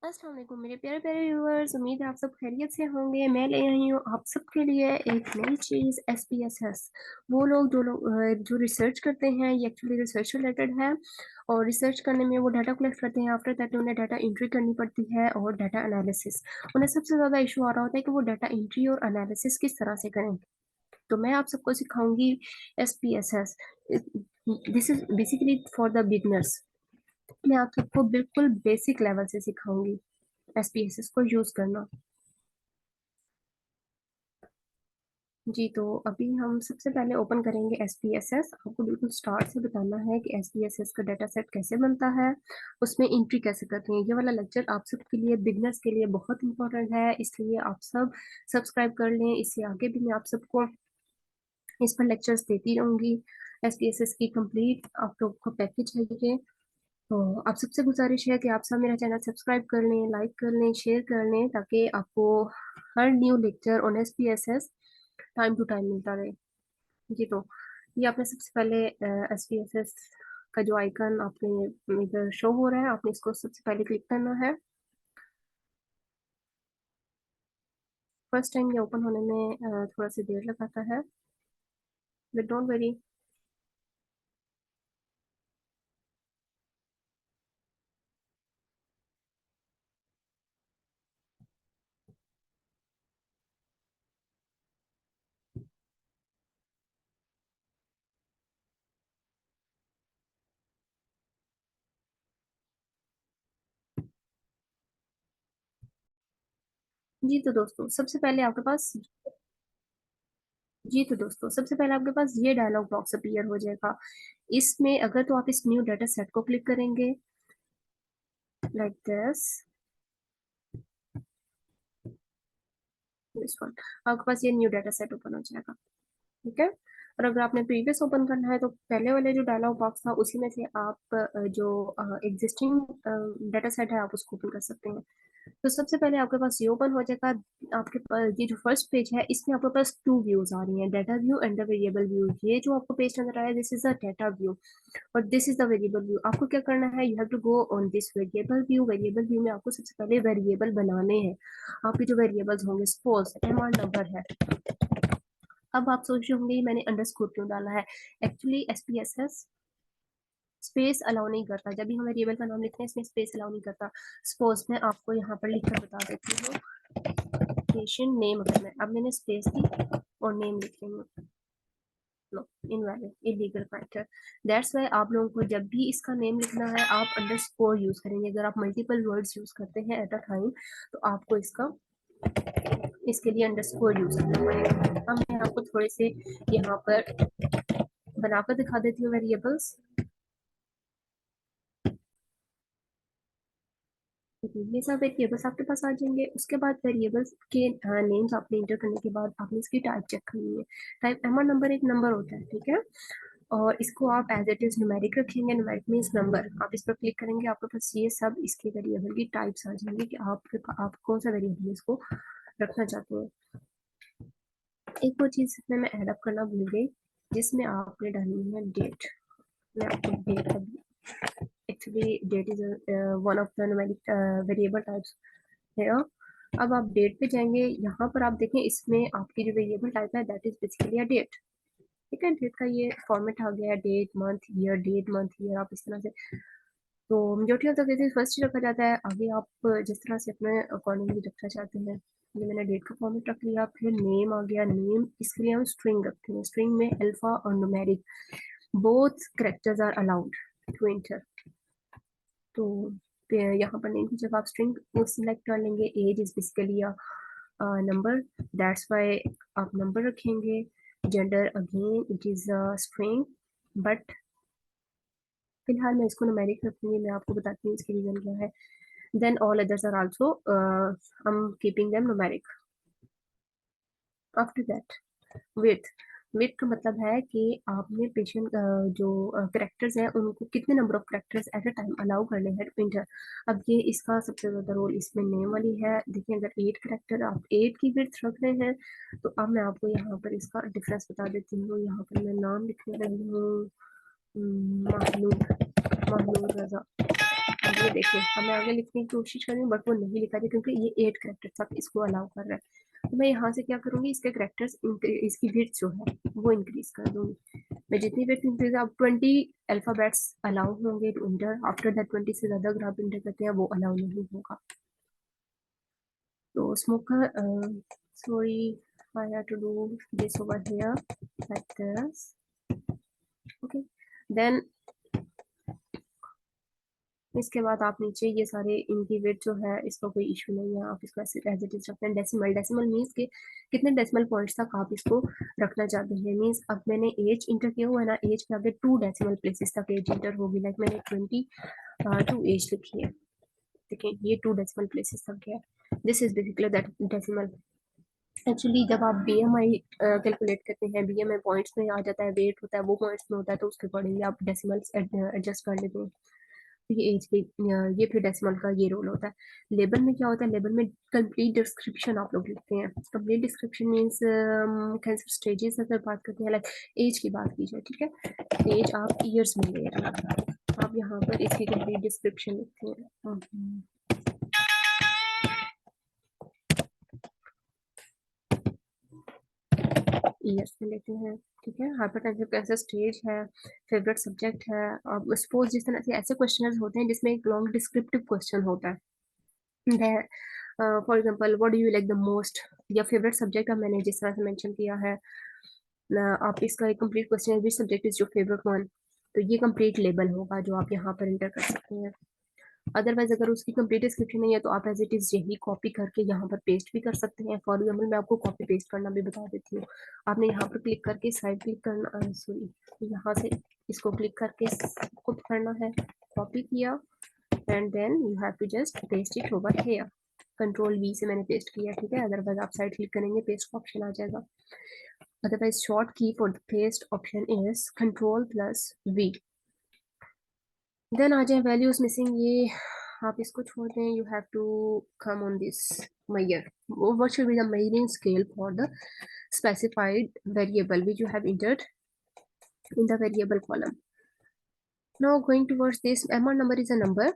अस्सलाम वालेकुम मेरे प्यारे प्यारे व्यूअर्स। उम्मीद है आप सब खैरियत से होंगे। मैं ले आई हूँ आप सबके लिए एक नई चीज़ SPSS। वो लोग जो रिसर्च करते हैं ये एक्चुअली रिसर्च रिलेटेड है। और रिसर्च करने में वो डाटा कलेक्ट करते हैं। आफ्टर दैट उन्हें डाटा एंट्री करनी पड़ती है और डाटा एनालिसिस। उन्हें सबसे ज़्यादा इशू आ रहा होता है कि वो डाटा एंट्री और एनालिसिस किस तरह से करें। तो मैं आप सबको सिखाऊंगी SPSS। This is basically for the beginners. मैं आप सबको बिल्कुल बेसिक लेवल से सिखाऊंगी SPSS को यूज करना। जी, तो अभी हम सबसे पहले ओपन करेंगे SPSS। आपको बिल्कुल स्टार्ट से बताना है कि SPSS का डाटा सेट कैसे बनता है, उसमें एंट्री कैसे करते हैं। ये वाला लेक्चर आप सबके लिए, बिगनर्स के लिए बहुत इंपॉर्टेंट है, इसलिए आप सब सब्सक्राइब कर लें। इससे आगे भी मैं आप सबको इस पर लेक्चर्स देती रहूंगी। SPSS की कंप्लीट आप लोग को पैकेज है ये। तो आप सबसे गुजारिश है कि आप सब मेरा चैनल सब्सक्राइब कर लें, लाइक कर लें, शेयर कर लें, ताकि आपको हर new lecture on SPSS time to time मिलता रहे। जी, तो ये आपने सबसे पहले SPSS का जो आइकन आपने इधर शो हो रहा है, आपने इसको सबसे पहले क्लिक करना है। फर्स्ट टाइम ये ओपन होने में थोड़ा सा देर लगाता है, बट डोंट वरी। जी तो दोस्तों सबसे पहले आपके पास जी तो दोस्तों सबसे पहले आपके पास ये डायलॉग बॉक्स अपीयर हो जाएगा। इसमें अगर तो आप इस न्यू डाटा सेट को क्लिक करेंगे लाइक दिस वन, आपके पास ये न्यू डाटा सेट ओपन हो जाएगा। ठीक है। और अगर आपने प्रीवियस ओपन करना है तो पहले वाले जो डायलॉग बॉक्स था उसी में से आप जो एग्जिस्टिंग डाटा सेट है आप उसको ओपन कर सकते हैं। तो सबसे पहले आपके पास ये ओपन हो जाएगा। आपके पास ये जो फर्स्ट पेज है इसमें आपके पास टू व्यूज आ रही हैं, data view and the variable view. ये जो आपको पेज नजर आया this is the data view और this is the variable view. आपको क्या करना है, you have to go on this variable view. Variable view में आपको सबसे पहले वेरिएबल बनाने हैं। आपके जो वेरिएबल्स होंगे, सपोज एमआर नंबर है। अब आप सोच रहे होंगे मैंने अंडरस्कोर क्यों डाला है। एक्चुअली SPSS स्पेस अलाउ नहीं करता। जब भी हम वेरिएबल का नाम लिखते हैं इसमें स्पेस अलाउ नहीं करता। सपोज मैं आपको यहाँ पर लिख कर बता देती हूँ, पेशेंट नेम करना है। अब मैंने स्पेस दी और नेम लिखेंगे, no invalid illegal factor. That's why आप लोगों को जब भी इसका नेम लिखना है आप अंडरस्कोर यूज करेंगे। अगर आप मल्टीपल वर्ड्स यूज करते हैं एट अ टाइम तो आपको इसके लिए अंडरस्कोर यूज करना पड़ेगा। अब मैं आपको थोड़े से यहाँ पर बनाकर दिखा देती हूँ वेरिएबल्स। ये सब वेरिएबल्स आपके पास आ जाएंगे। उसके बाद वेरिएबल्स के नेम्स आपने इंटर करने के बाद आपने इसकी टाइप चेक करनी है। टाइप एमआर नंबर एक नंबर होता है, ठीक है। और इसको आप एज इट इज न्यूमेरिक रखेंगे। Numeric means number. आप इस पर क्लिक करेंगे आपके पास ये सब इसके वेरिएबल की टाइप्स आ जाएंगी कि आप कौन सा वेरिएबल इसको रखना चाहते हैं। एक और चीज इसमें मैं ऐड अप करना भूल गई, जिसमें आपने डालनी है डेट। मैं आपको date, actually date is one of the numeric variable types है। अब आप डेट पे जाएंगे, यहाँ पर आप देखें इसमें आपकी जो वेरिएबल टाइप है that is basically a date. ठीक है, डेट का ये फॉर्मेट आ गया है, date month year, date month year, आप इस तरह से। तो majority of the cases first ही रखा जाता है। आगे आप जिस तरह से अपने अकॉर्डिंगली रखना चाहते हैं। ये मैंने डेट का फॉर्मेट रख लिया। फिर नेम आ गया। नेम इसके लिए हम स्ट्रिंग रखते हैं। स्ट्रिंग में अल्फा और numeric both characters are allowed to enter. तो फिर यहाँ पर नेम की जगह आप स्ट्रिंग सिलेक्ट कर लेंगे। Age is basically a number, that's why आप नंबर रखेंगे। Gender again it is a string, but फिलहाल मैं इसको न्यूमेरिक रखूंगी। मैं आपको बताती हूँ इसकी रीजन क्या है। Then all others are also I am keeping them numeric. After that with with का मतलब है कि आपने पेशेंट जो करेक्टर्स हैं उनको कितने number of characters at a time allow करने हैं टू इंटर। अब ये इसका सबसे ज्यादा रोल इसमें नेम वाली है। देखिए अगर 8 करेक्टर आप 8 की विड्थ रख रहे हैं तो अब मैं आपको यहाँ पर इसका डिफरेंस बता देती हूँ। यहाँ पर मैं नाम लिखने लगी हूँ, माहनूर, माहनूर रजा। अब ये देखिए, अब मैं आगे लिखने की कोशिश कर रही हूँ बट वो नहीं लिखा रही क्योंकि ये 8 कैरेक्टर्स तक इसको अलाउ कर रहा है। तो मैं यहाँ से क्या करूँगी, इसके कैरेक्टर्स इसकी विड्थ जो है वो इंक्रीज कर दूंगी। मैं जितनी विड्थ इंक्रीज, अब 20 अल्फाबेट्स अलाउ होंगे टू इंटर, आफ्टर दैट 20 से ज्यादा अगर आप इंटर करते हैं वो अलाउ नहीं होगा। तो smoker, sorry, I have to do this over here like this. Okay, then इसके बाद आप नीचे ये सारे इनकी वेट जो है इसका कोई इशू नहीं है, आप इसको ऐसे एज इट इज रखते हैं। डेसिमल, डेसिमल मीन्स के कितने डेसिमल पॉइंट्स तक आप इसको रखना चाहते हैं। मीन्स अब मैंने एज इंटर किया हुआ है ना, एज के आगे 2 डेसिमल प्लेसेस तक एज इंटर होगी। लाइक मैंने 22 एज लिखी है, देखिए ये 2 डेसिमल प्लेसेस तक गया। This is basically that decimal. Actually जब आप बीएमआई कैलकुलेट करते हैं, बीएमआई पॉइंट्स में आ जाता है, वेट होता है वो पॉइंट्स में होता है, तो उसके अकॉर्डिंगली आप डेसिमल्स एडजस्ट कर लेते हैं। ये एज के, ये फिर डेसिमल का ये रोल होता है। लेबल में क्या होता है, लेबल में कंप्लीट डिस्क्रिप्शन आप लोग लिखते हैं। Complete description means cancer stages अगर बात करते हैं, लाइक एज की बात की जाए, ठीक है, एज आप ईयर्स में ले रहे हैं, आप यहाँ पर इसकी कंप्लीट डिस्क्रिप्शन लिखते हैं। ईयर्स में लेते हैं, ठीक है। हाइपरटेंसिव कैंसर स्टेज है, फेवरेट सब्जेक्ट है। अब सपोज जिस तरह से ऐसे क्वेश्चन होते हैं जिसमें एक लॉन्ग डिस्क्रिप्टिव क्वेश्चन होता है, for example what do you like the most, या फेवरेट सब्जेक्ट अब मैंने जिस तरह से मेंशन किया है, आप इसका एक कंप्लीट क्वेश्चन है which subject is your favourite one, तो ये कंप्लीट लेबल होगा जो आप यहाँ पर इंटर कर सकते हैं। अदरवाइज अगर उसकी कंप्लीट डिस्क्रिप्शन नहीं है तो आप एज इट इज यही कॉपी करके यहाँ पर पेस्ट भी कर सकते हैं। फॉर एग्जाम्पल मैं आपको कॉपी पेस्ट करना भी बता देती हूँ। आपने यहाँ पर क्लिक करके साइड क्लिक करना, सॉरी, यहाँ से इसको क्लिक करके कॉपी करना है, कॉपी किया and then you have to just paste it over here. Control V से मैंने पेस्ट किया, ठीक है। अदरवाइज आप साइड क्लिक करेंगे पेस्ट का ऑप्शन आ जाएगा। Otherwise short key for the paste option is control plus V. Then आ जाए वैल्यूज मिसिंग, ये आप इसको छोड़ दें। You have to come on this measure, what should be the measuring scale for the specified variable which you have entered in the variable column. Now going towards this, amount number is a number.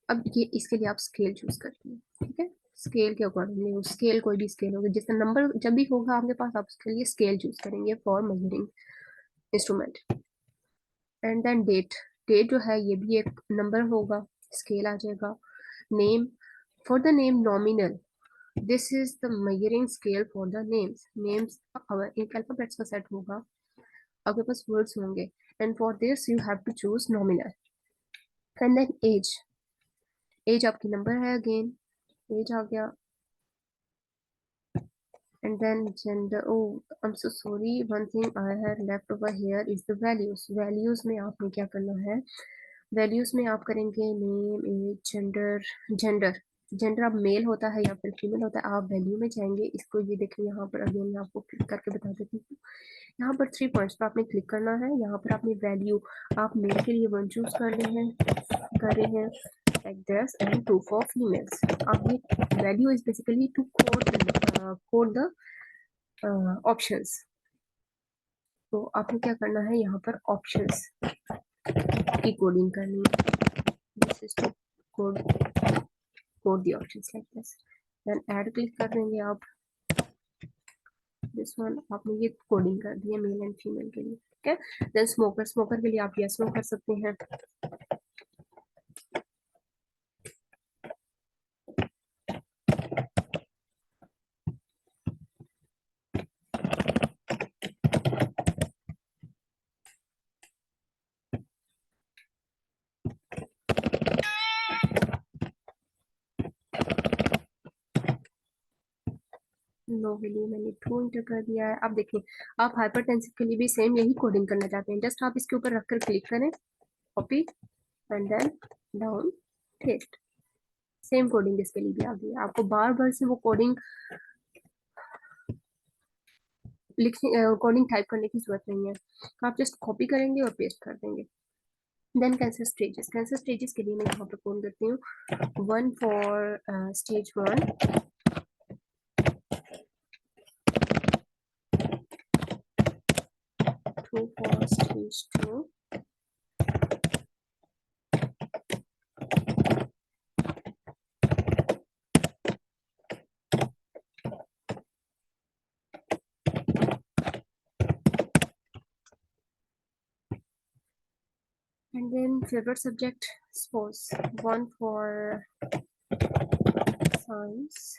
अब ये इसके लिए आप scale choose करते हैं, ठीक है। Scale के अकॉर्डिंगली, स्केल कोई भी स्केल होगा, जिसका नंबर जब भी होगा आपके पास आप उसके लिए स्केल चूज करेंगे for measuring instrument. And then date, date जो है ये भी एक नंबर होगा, स्केल आ जाएगा। Name, for the name nominal, this is the measuring scale for the names. Names एक अल्फाबेट्स का सेट होगा, आपके पास वर्ड्स होंगे, and for this you have to choose nominal. And then age, age आपकी नंबर है, अगेन एज आ गया। And then gender, oh I'm so sorry, one thing I had left over here is the values. values में आपने क्या करना है, values में आप करेंगे name, age, gender. Gender, gender अब मेल होता है या फिर फीमेल होता है, आप वैल्यू में जाएंगे। इसको ये देखिए यहाँ पर अगेन मैं आपको क्लिक करके बता देती हूँ। यहाँ पर 3 पॉइंट्स पर आपने क्लिक करना है। यहाँ पर आपने वैल्यू, आप मेल के लिए 1 चूज कर रहे हैं like this, and 2 for females. अब ये value is basically to code the options. तो आपने क्या करना है, यहाँ पर options की कोडिंग करनी है। This is to code the options like this. Then add click कर देंगे आप, this one आपने ये कोडिंग कर दी है मेल एंड फीमेल के लिए, ठीक है। देन स्मोकर, स्मोकर के लिए आप यस नो कर सकते हैं। नो के लिए मैंने 2 इंटर कर दिया है। अब देखिए आप हाइपरटेंसिव के लिए भी सेम यही कोडिंग करना चाहते हैं, जस्ट आप इसके ऊपर रखकर क्लिक करें, copy and then down paste. Same coding इसके लिए भी आ गई है, आपको बार बार से वो कोडिंग लिखने, कोडिंग टाइप करने की जरूरत नहीं है, आप जस्ट कॉपी करेंगे और पेस्ट कर देंगे। Then cancer stages, cancer stages के लिए मैं यहाँ पर कोड करती हूँ 1 for stage 1, 2 for stage 2, And then favorite subject, suppose one for science.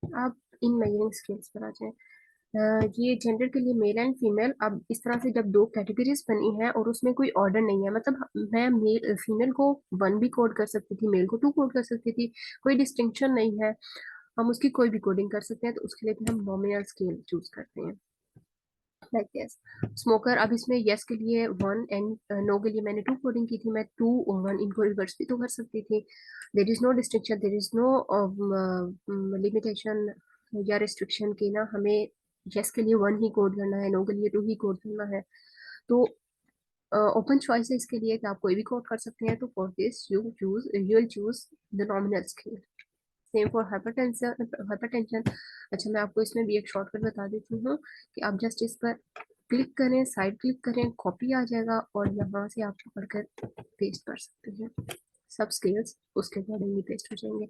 अब इन मेजरिंग स्केल्स पर आ जाए। ये जेंडर के लिए मेल एंड फीमेल। अब इस तरह से जब दो कैटेगरीज बनी है और उसमें कोई ऑर्डर नहीं है, मतलब मैं मेल फीमेल को 1 भी कोड कर सकती थी, मेल को 2 कोड कर सकती थी, कोई डिस्टिंक्शन नहीं है, हम उसकी कोई भी कोडिंग कर सकते हैं, तो उसके लिए भी हम नॉमिनल स्केल चूज करते हैं, लाइक यस। स्मोकर, अब इसमें यस के लिए 1 एंड नो के लिए मैंने 2 कोडिंग की थी, मैं 2 और 1 इनको रिवर्स भी तो कर सकती थी। There is no distinction, there is no limitation या रिस्ट्रिक्शन की ना हमें यस के लिए 1 ही कोड करना है, नो के लिए 2 ही कोड करना है। तो ओपन चॉइस है इसके लिए कि आप कोई भी कोड कर सकते हैं। तो for this you will choose the nominal scale. Same for hypertension. Hypertension, अच्छा मैं आपको इसमें भी एक शॉर्टकट बता देती हूँ कि आप जस्ट इस पर क्लिक करें, साइड क्लिक करें, कॉपी आ जाएगा और यहाँ से आप पकड़कर पेस्ट कर सकते हैं। सब स्केल्स उसके अकॉर्डिंगली पेस्ट हो जाएंगे।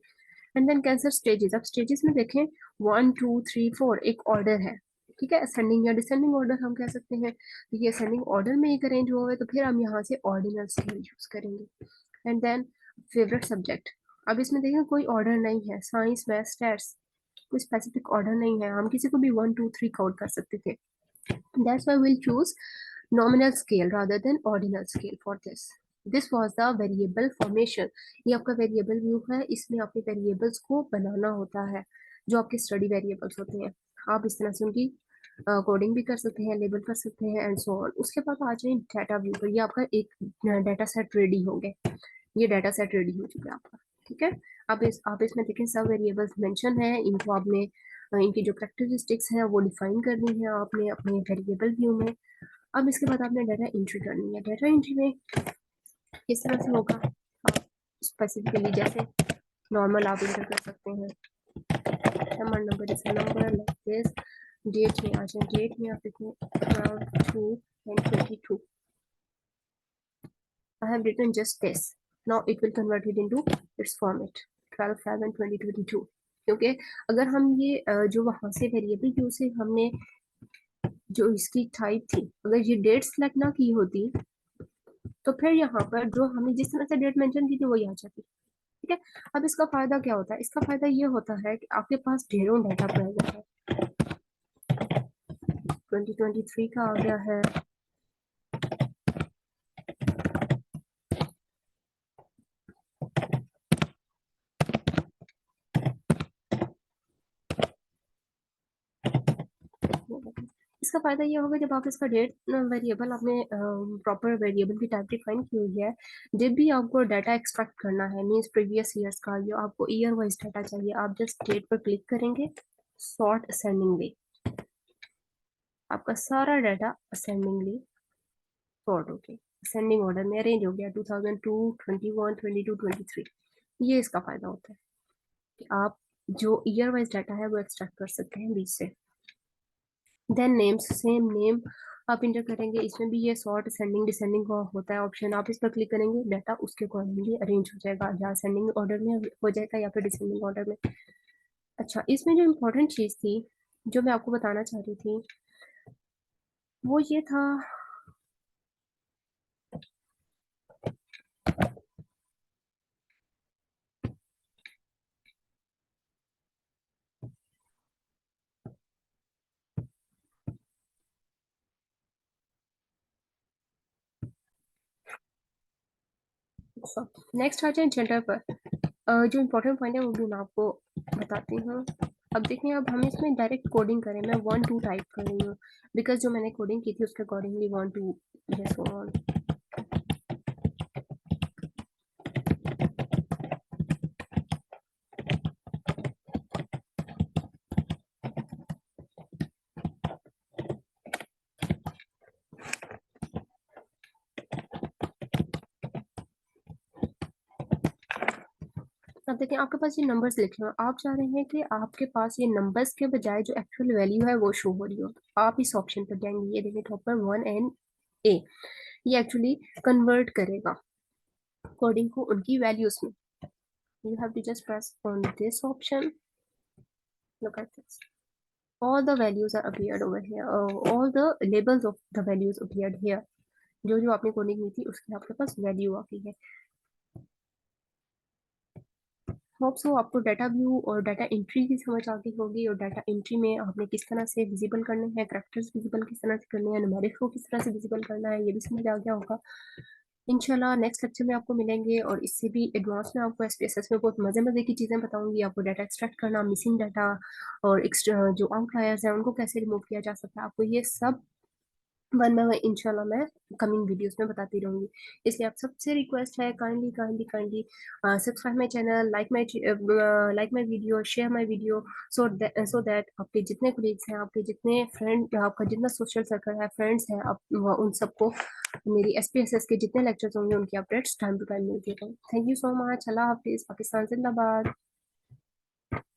And then cancer stages. अब स्टेजेस में देखें 1 2 3 4 एक ऑर्डर है, ठीक है, असेंडिंग या डिसेंडिंग ऑर्डर हम कह सकते हैं। तो ये असेंडिंग ऑर्डर में एक अरेंज हुआ है, तो फिर हम यहाँ से ऑर्डिनल स्केल यूज करेंगे। And then favourite subject. अब इसमें देखें कोई ऑर्डर नहीं है, साइंस मैथ स्टैट्स कोई स्पेसिफिक ऑर्डर नहीं है, हम किसी को भी 1 2 3 काउंट कर सकते थे। That's why will choose nominal scale rather than ordinal scale for this. This was the variable formation. ये आपका वेरिएबल व्यू है, इसमें आपके वेरिएबल्स को बनाना होता है, जो आपके स्टडी वेरिएबल्स होते हैं। आप इस तरह से उनकी कोडिंग भी कर सकते हैं, लेबल कर सकते हैं एंड सो ऑन। उसके बाद आ जाए डाटा व्यू पर। ये आपका एक डाटा सेट रेडी हो गए, ये डाटा सेट रेडी हो चुका है आपका, ठीक है। आप इसमें देखें सब वेरिएबल्स मेंशन है, इनको आपने इनकी जो कैरेक्टरिस्टिक्स है वो डिफाइन करनी है आपने अपने वेरिएबल व्यू में। अब इसके बाद आपने डाटा एंट्री करनी है। डाटा एंट्री में किस तरह से होगा, आप स्पेसिफिकली जैसे नॉर्मल आप इंटर कर सकते हैं, number number is number like this. Date में आ जाए, डेट में आप देखें 12/2/22। I have written just this. Now it will convert it into its format 12/7/2022। क्योंकि अगर हम ये जो वहां से वेरिएबल व्यू से हमने जो इसकी टाइप थी, अगर ये डेट सेलेक्ट ना की होती तो फिर यहाँ पर जो हमने जिस तरह से डेट मेंशन की थी वही आ जाती, ठीक है। अब इसका फायदा क्या होता है, इसका फायदा ये होता है कि आपके पास ढेरों डाटा प्रेजेंट है। 2023 का आ गया है, इसका फायदा ये होगा जब आप इसका डेट वेरिएबल आपने प्रॉपर वेरिएबल की टाइप डिफाइन की हुई है, जब भी आपको डाटा एक्सट्रैक्ट करना है, मींस प्रीवियस ईयर्स का, या आपको ईयर वाइज डाटा चाहिए, आप जस्ट डेट पर क्लिक करेंगे, सॉर्ट असेंडिंगली, आपका सारा डाटा असेंडिंगली सॉर्ट हो गया, असेंडिंग ऑर्डर में अरेंज हो गया 2002 21 22 23। ये इसका फायदा होता है कि आप जो ईयर वाइज डाटा है वो एक्सट्रैक्ट कर सकते हैं बीच से। देन नेम्स, सेम नेम आप इंटर करेंगे, इसमें भी ये सॉर्ट असेंडिंग डिसेंडिंग का होता है ऑप्शन, आप इस पर क्लिक करेंगे, डाटा उसके अकॉर्डिंगली अरेंज हो जाएगा, या असेंडिंग ऑर्डर में हो जाएगा या फिर डिसेंडिंग ऑर्डर में। अच्छा, इसमें जो इम्पोर्टेंट चीज़ थी जो मैं आपको बताना चाह रही थी वो ये था, नेक्स्ट आ जाए जेंडर पर। जो इम्पोर्टेंट पॉइंट है वो भी मैं आपको बताती हूँ। अब देखें, अब हम इसमें डायरेक्ट कोडिंग करें, मैं 1 2 टाइप कर रही हूँ बिकॉज जो मैंने कोडिंग की थी उसके अकॉर्डिंगली 1 2 ये सो ऑन। अब देखिए आपके पास ये नंबर्स लिखे हुए हैं, आप चाह रहे हैं कि आपके पास ये नंबर्स के बजाय जो एक्चुअल वैल्यू है वो शो हो रही हो, तो आप इस ऑप्शन पर जाएंगे, ये देखिए टॉप पर 1 एंड ए, ये एक्चुअली कन्वर्ट करेगा अकॉर्डिंग टू उनकी वैल्यूज में। You have to just press on this option. Look at this. All the values are appeared over here. All the labels of the values appeared here. जो जो आपने coding की थी उसकी आपके पास वैल्यू आ गई है। होप सो आपको डाटा व्यू और डाटा एंट्री की समझ आ गई होगी, और डाटा एंट्री में आपने किस तरह से विजिबल करने हैं, कैरेक्टर्स विजिबल किस तरह से करने हैं, न्यूमेरिक्स को किस तरह से विजिबल करना है, ये भी समझ आ गया होगा। इंशाल्लाह नेक्स्ट लेक्चर में आपको मिलेंगे, और इससे भी एडवांस में आपको एसपीएसएस में बहुत मजे मजे की चीज़ें बताऊंगी। आपको डाटा एक्सट्रैक्ट करना, मिसिंग डाटा और जो आउटलायर्स हैं उनको कैसे रिमूव किया जा सकता है, आपको ये सब वन बाय वन इंशाल्लाह मैं कमिंग वीडियोस में बताती रहूंगी। इसलिए आप सबसे रिक्वेस्ट है, kindly kindly kindly subscribe my channel, like my video, share my video, so that आपके जितने कोलीग्स हैं, आपके जितने फ्रेंड, आपका जितना सोशल सर्कल है, फ्रेंड्स हैं, आप उन सबको मेरी एसपीएसएस के जितने लेक्चर्स होंगे उनकी अपडेट्स टाइम टू टाइम मिलती रहें। Thank you so much. Allah हाफिज़। पाकिस्तान जिंदाबाद।